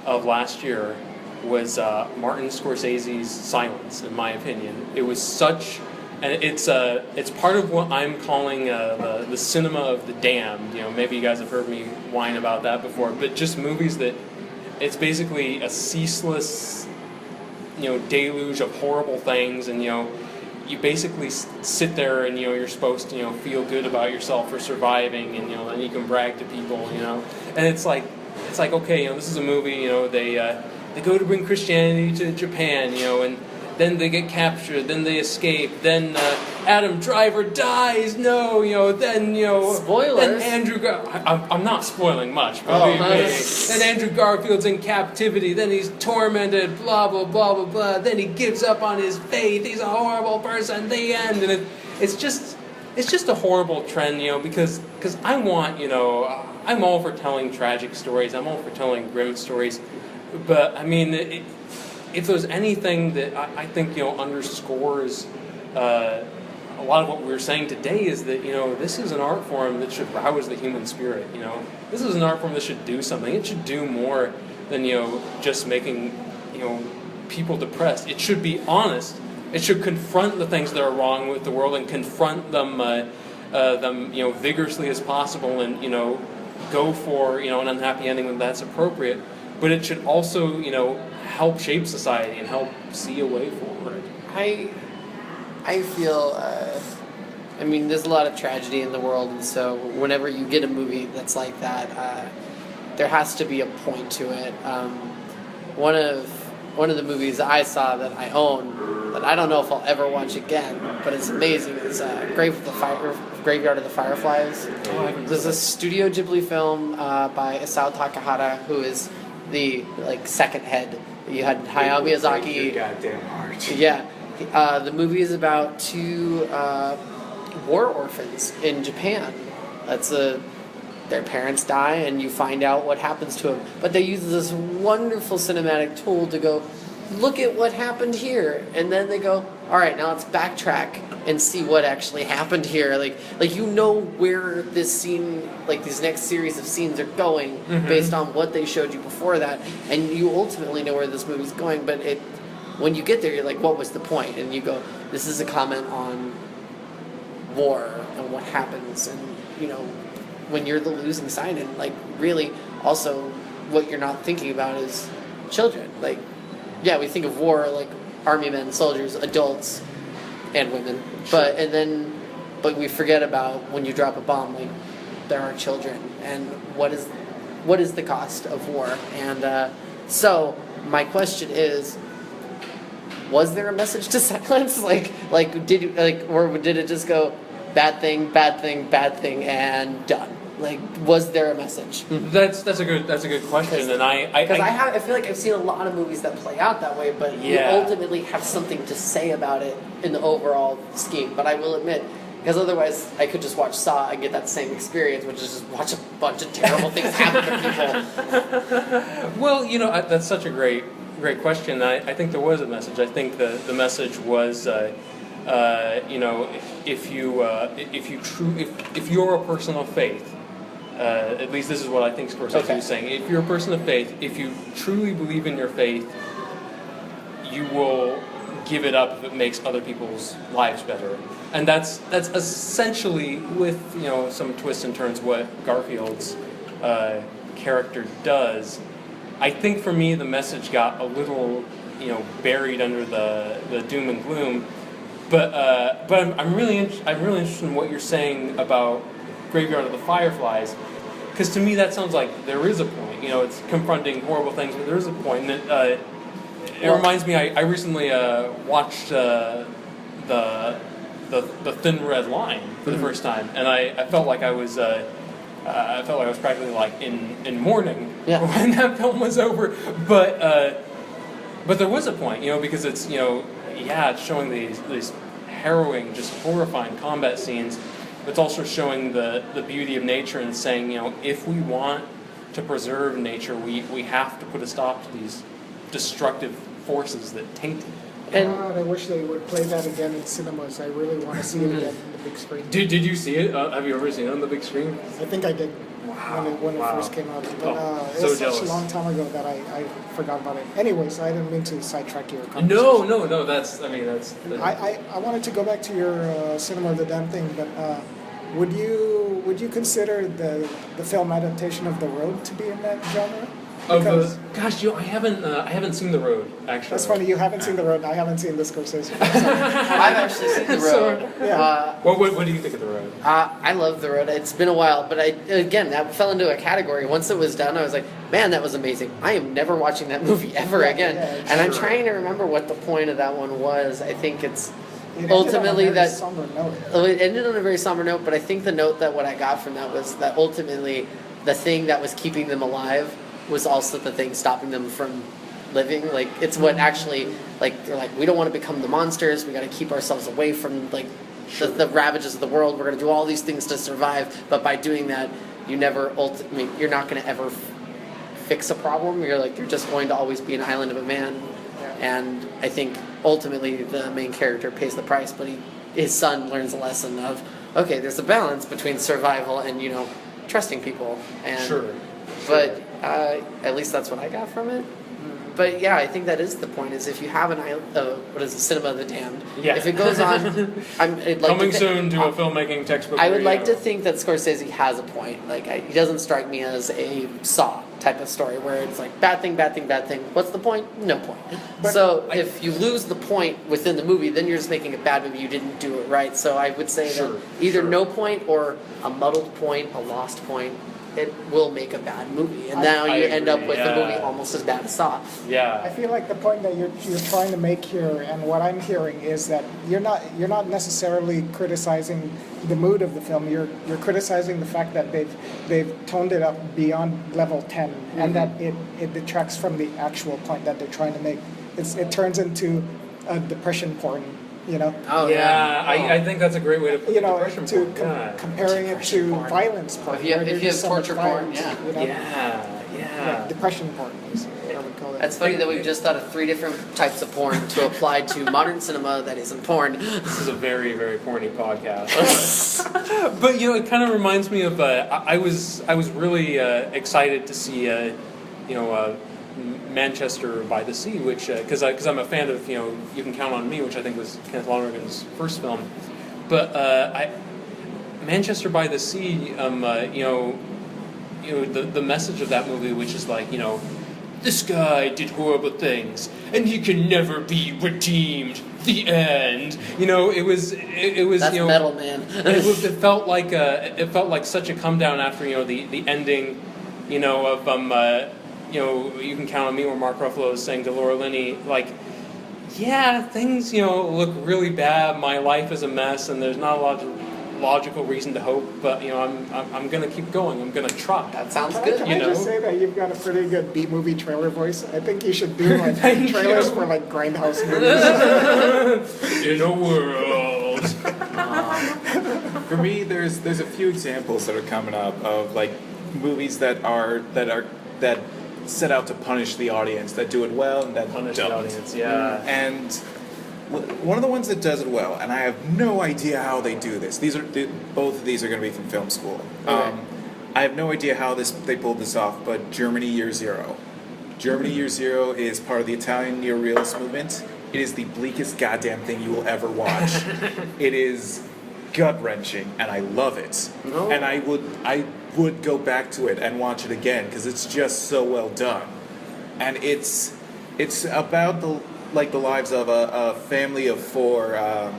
of last year was Martin Scorsese's Silence. In my opinion, it was such. And it's part of what I'm calling the cinema of the damned. You know, maybe you guys have heard me whine about that before, but just movies that it's basically a ceaseless, deluge of horrible things, and you basically sit there and you're supposed to feel good about yourself for surviving, and then you can brag to people, and it's like okay, this is a movie, they go to bring Christianity to Japan, and then they get captured, then they escape, then Adam Driver dies, then, Spoilers. Then Andrew I'm not spoiling much, believe me. Then Andrew Garfield's in captivity, then he's tormented, blah, blah, blah, blah, blah, then he gives up on his faith, he's a horrible person, the end, and it's just a horrible trend, because I want, I'm all for telling tragic stories, I'm all for telling grim stories, but, I mean, if there's anything that I think underscores a lot of what we were saying today is that this is an art form that should rouse the human spirit. This is an art form that should do something. It should do more than just making people depressed. It should be honest. It should confront the things that are wrong with the world and confront them vigorously as possible, and go for an unhappy ending when that's appropriate. But it should also help shape society and help see a way forward. I feel, there's a lot of tragedy in the world, and so whenever you get a movie that's like that, there has to be a point to it. One of the movies I saw that I own, that I don't know if I'll ever watch again, but it's amazing, is Graveyard of the Fireflies. There's a Studio Ghibli film by Isao Takahata, who is the second head. You had Hayao Miyazaki. Goddamn heart. Yeah, the movie is about two war orphans in Japan. Their parents die, and you find out what happens to them. But they use this wonderful cinematic tool to go, look at what happened here, and then they go, all right, now let's backtrack and see what actually happened here. Where this scene, these next series of scenes are going based on what they showed you before that, and you ultimately know where this movie's going. But when you get there, you're like, what was the point? And you go, this is a comment on war and what happens, and when you're the losing side, and really also what you're not thinking about is children. We think of war like army men, soldiers, adults, and women, but we forget about when you drop a bomb, there are children, and what is the cost of war? And so my question is, was there a message to silence? Or did it just go bad thing, bad thing, bad thing, and done? Like, was there a message? That's a good question, and Because I feel like I've seen a lot of movies that play out that way, but you ultimately have something to say about it in the overall scheme. But I will admit, because otherwise I could just watch Saw and get that same experience, which is just watch a bunch of terrible things happen to people. Well, that's such a great question. I think there was a message. I think the message was, if you're a person of faith, at least this is what I think Scorsese was saying. If you're a person of faith, if you truly believe in your faith, you will give it up if it makes other people's lives better. And that's essentially, with some twists and turns, what Garfield's character does. I think for me the message got a little buried under the doom and gloom. But I'm really interested in what you're saying about Graveyard of the Fireflies, because to me that sounds like there is a point. It's confronting horrible things, but there is a point. And it reminds me. I recently watched the Thin Red Line for the first time, and I felt like I was practically like in mourning when that film was over. But there was a point, because it's it's showing these harrowing, just horrifying combat scenes. But it's also showing the beauty of nature and saying, if we want to preserve nature, we have to put a stop to these destructive forces that taint it. And I wish they would play that again in cinemas. I really want to see it again in the big screen. Did you see it? Have you ever seen it on the big screen? I think I did. Wow. When it first came out. But it so was jealous. such a long time ago that I forgot about it. Anyways, I didn't mean to sidetrack your conversation. No. That's. I wanted to go back to your Cinema of the Damned thing, but would you consider the film adaptation of The Road to be in that genre? I haven't seen The Road, actually. That's funny. You haven't seen The Road. I haven't seen the Scorsese. I've actually seen The Road. What do you think of The Road? I love The Road. It's been a while, but that fell into a category. Once it was done, I was like, man, that was amazing. I am never watching that movie ever again. And I'm trying to remember what the point of that one was. I think it's ultimately It ended on a very somber note, but I think the note that what I got from that was that ultimately the thing that was keeping them alive was also the thing stopping them from living. Like, it's what actually, like, they're like, we don't want to become the monsters, we got to keep ourselves away from, like, the ravages of the world, we're going to do all these things to survive, but by doing that, you're not going to ever fix a problem, you're just going to always be an island of a man. And I think ultimately the main character pays the price, but his son learns a lesson of, okay, there's a balance between survival and, trusting people. And, But at least that's what I got from it. But yeah, I think that is the point. Is if you have Cinema of the Damned. Yeah. If it goes on, coming soon to a filmmaking textbook. I would like to think that Scorsese has a point. Like, he doesn't strike me as a Saw type of story where it's like bad thing, bad thing, bad thing. What's the point? No point. So if you lose the point within the movie, then you're just making a bad movie. You didn't do it right. So I would say that either no point or a muddled point, a lost point. It will make a bad movie, and now you end up with a movie almost as bad as Saw. Yeah, I feel like the point that you're trying to make here, and what I'm hearing is that you're not necessarily criticizing the mood of the film. You're criticizing the fact that they've toned it up beyond level 10, and that it detracts from the actual point that they're trying to make. It turns into a depression porn. I think that's a great way to put comparing it to violence porn. If you have torture porn, depression porn is what I would call it. That's funny that we've just thought of 3 different types of porn to apply to modern cinema that isn't porn. This is a very, very porny podcast. But it kind of reminds me of I was really excited to see Manchester by the Sea, which because I'm a fan of You Can Count on Me, which I think was Kenneth Lonergan's first film, but Manchester by the Sea, the message of that movie, which is like this guy did horrible things and he can never be redeemed. The end. It was. That's metal, man. it felt like such a come down after the ending, of You Can Count on Me, where Mark Ruffalo is saying to Laura Linney, like, yeah, things, look really bad, my life is a mess, and there's not a lot logical reason to hope, but I'm gonna keep going. I'm gonna try. That sounds Can good. I just say that you've got a pretty good B-movie trailer voice? I think you should do like trailers for like grindhouse movies. In a world. For me, there's a few examples that are coming up of like movies that set out to punish the audience, that do it well and that Punish don't. the audience, yeah. And one of the ones that does it well, and I have no idea how they do this. Both of these are going to be from film school. Okay. I have no idea how they pulled this off, but Germany Year Zero. Germany Year Zero is part of the Italian neorealist movement. It is the bleakest goddamn thing you will ever watch. It is gut-wrenching, and I love it. No. And I would go back to it and watch it again because it's just so well done. And it's about the lives of a family of four in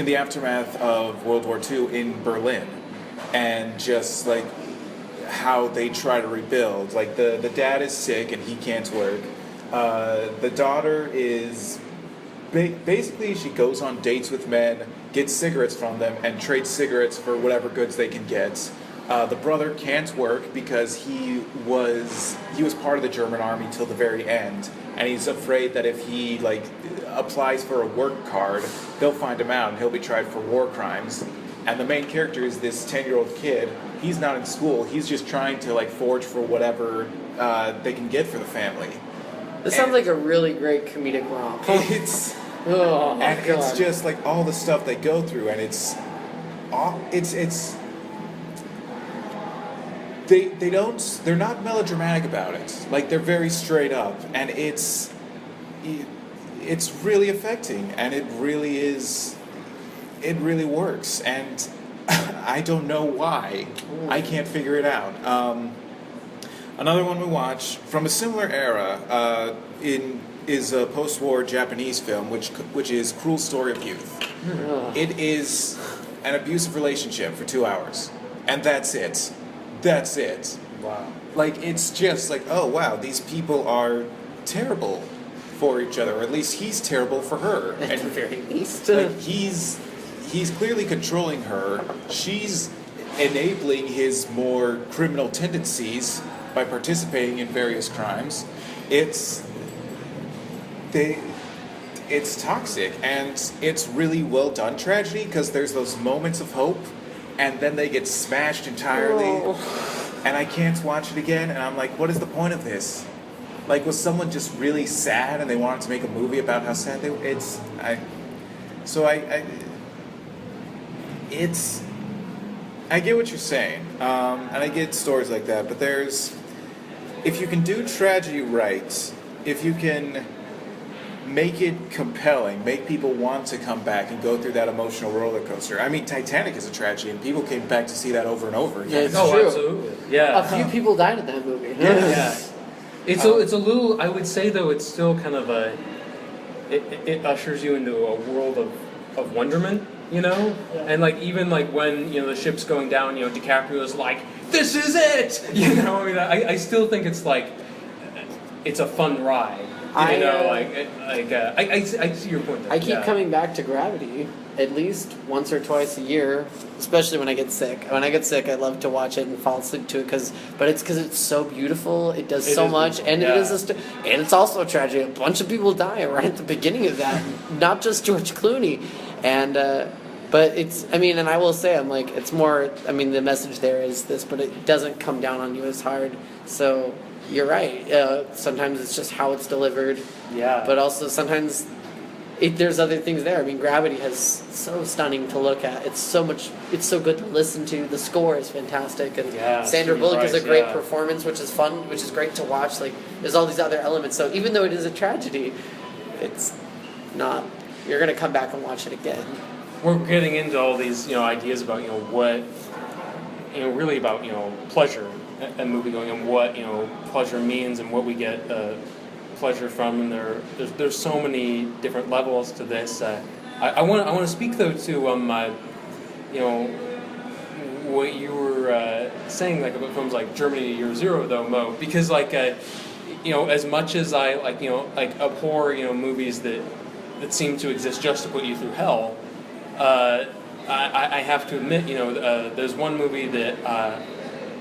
the aftermath of World War II in Berlin, and just like how they try to rebuild. Like the dad is sick and he can't work. The daughter is basically she goes on dates with men, gets cigarettes from them, and trades cigarettes for whatever goods they can get. The brother can't work because he was part of the German army till the very end, and he's afraid that if he applies for a work card, they'll find him out and he'll be tried for war crimes. And the main character is this 10-year-old kid. He's not in school. He's just trying to forge for whatever they can get for the family. This sounds like a really great comedic romp. It's Oh my and God. it's just all the stuff they go through, and they're not melodramatic about it. They're very straight up, and it's really affecting, and it really works, and I don't know why. I can't figure it out. Another one we watch from a similar era is a post-war Japanese film, which is Cruel Story of Youth. It is an abusive relationship for 2 hours, and that's it. That's it. Wow. It's just oh wow, these people are terrible for each other, or at least he's terrible for her. At the very least. He's clearly controlling her. She's enabling his more criminal tendencies by participating in various crimes. It's toxic, and it's really well done tragedy, because there's those moments of hope, and then they get smashed entirely. And I can't watch it again, and I'm like, what is the point of this? Was someone just really sad and they wanted to make a movie about how sad they were? I get what you're saying, and I get stories like that, but if you can do tragedy right, if you can make it compelling, make people want to come back and go through that emotional roller coaster. I mean, Titanic is a tragedy, and people came back to see that over and over again. Yeah, it's Oh, true. absolutely. Yeah. A few people died in that movie. Yeah. It's a little. I would say though, it's still kind of it ushers you into a world of wonderment, and even when the ship's going down, DiCaprio's like, this is it, I still think it's it's a fun ride. I see your point there. I keep coming back to Gravity at least once or twice a year, especially when I get sick. When I get sick, I love to watch it and fall asleep to it but it's because it's so beautiful. It does so much, and yeah. it is and it's also a tragedy. A bunch of people die right at the beginning of that, not just George Clooney, and. But and I will say, it's more, the message there is this, but it doesn't come down on you as hard. So, you're right. Sometimes it's just how it's delivered. Yeah. But also sometimes there's other things there. Gravity is so stunning to look at. It's so good to listen to. The score is fantastic. And Sandra Bullock is a great performance, which is fun, which is great to watch. There's all these other elements. So even though it is a tragedy, it's not, you're going to come back and watch it again. We're getting into all these, ideas about, what, really about, pleasure and movie going, and what, pleasure means, and what we get pleasure from, and there's so many different levels to this. I want to speak though to what you were saying about films like Germany Year Zero though, Mo, because as much as I abhor movies that seem to exist just to put you through hell. I have to admit, there's one movie that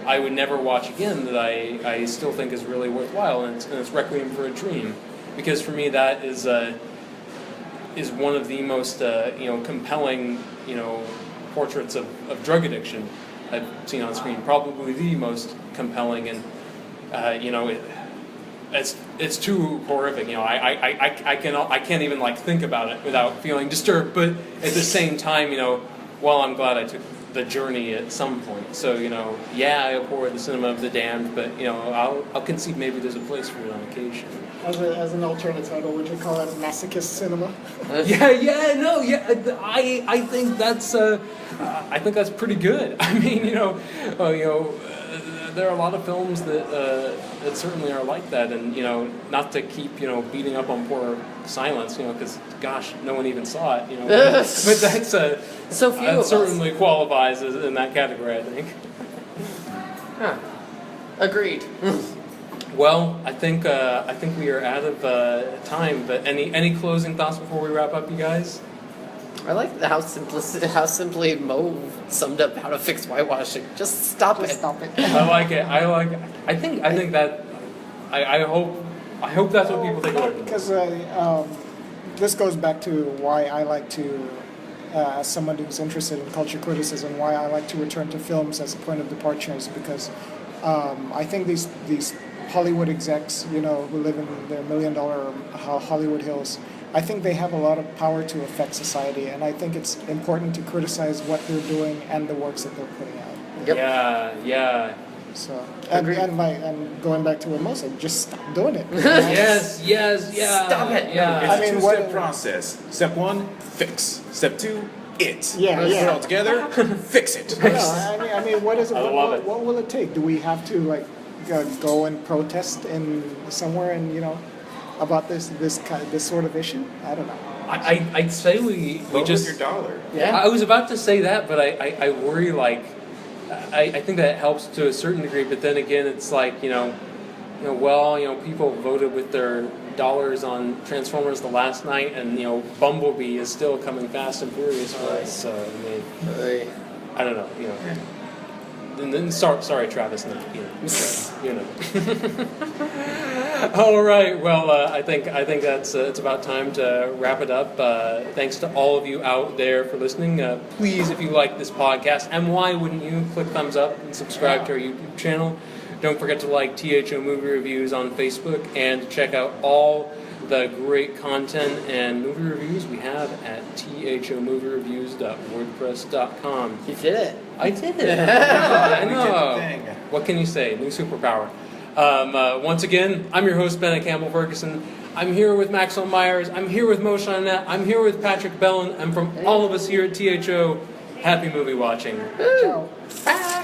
I would never watch again that I still think is really worthwhile, and it's Requiem for a Dream, because for me that is one of the most compelling portraits of drug addiction I've seen on screen, probably the most compelling, and it's too horrific. I can't even think about it without feeling disturbed. But at the same time, well, I'm glad I took the journey at some point. So I abhor the cinema of the damned, but I'll concede maybe there's a place for it on occasion. As an alternate title, would you call it masochist cinema? I think that's pretty good. I mean, there are a lot of films that certainly are like that, and not to keep beating up on poor Silence, because gosh, no one even saw it, but that's so few that of certainly qualifies in that category, I think. Huh. Agreed. Well, I think we are out of time. But any closing thoughts before we wrap up, you guys? I like how simply Mo summed up how to fix whitewashing. Just stop it. Stop it. I like it. I think that. I hope that's what people think of it. Because this goes back to why I like to, as someone who's interested in culture criticism, why I like to return to films as a point of departure is because I think these Hollywood execs, who live in their $1 million Hollywood hills, I think they have a lot of power to affect society, and I think it's important to criticize what they're doing and the works that they're putting out. Yep. Yeah. So and going back to what Mo said, just stop doing it. Yes. Stop it. Yeah. It's a two-step process. Step 1, fix. Step 2, it. Yeah. Put it all together, fix it. I mean, what is it? I love it. What will it take? Do we have to go and protest in somewhere and about this sort of issue? I don't know. I'd say we Vote just. with your dollar. Yeah. I was about to say that, but I worry I think that helps to a certain degree, but then again, it's people voted with their dollars on Transformers the last night, and Bumblebee is still coming fast and furious for us. So I don't know. And then sorry, Travis. No, All right. Well, I think that's it's about time to wrap it up. Thanks to all of you out there for listening. Please, if you like this podcast, and why wouldn't you, click thumbs up and subscribe to our YouTube channel. Don't forget to like T.H.O. Movie Reviews on Facebook and check out all the great content and movie reviews we have at thomoviereviews.wordpress.com. You did it. I did it. I We did know. the thing. What can you say? New superpower. Once again, I'm your host, Bennett Campbell Ferguson. I'm here with Maxwell Meyers. I'm here with Mo Shaunette. I'm here with Patrick Belin. And from all of us here at T.H.O., happy movie watching. Ciao. Bye.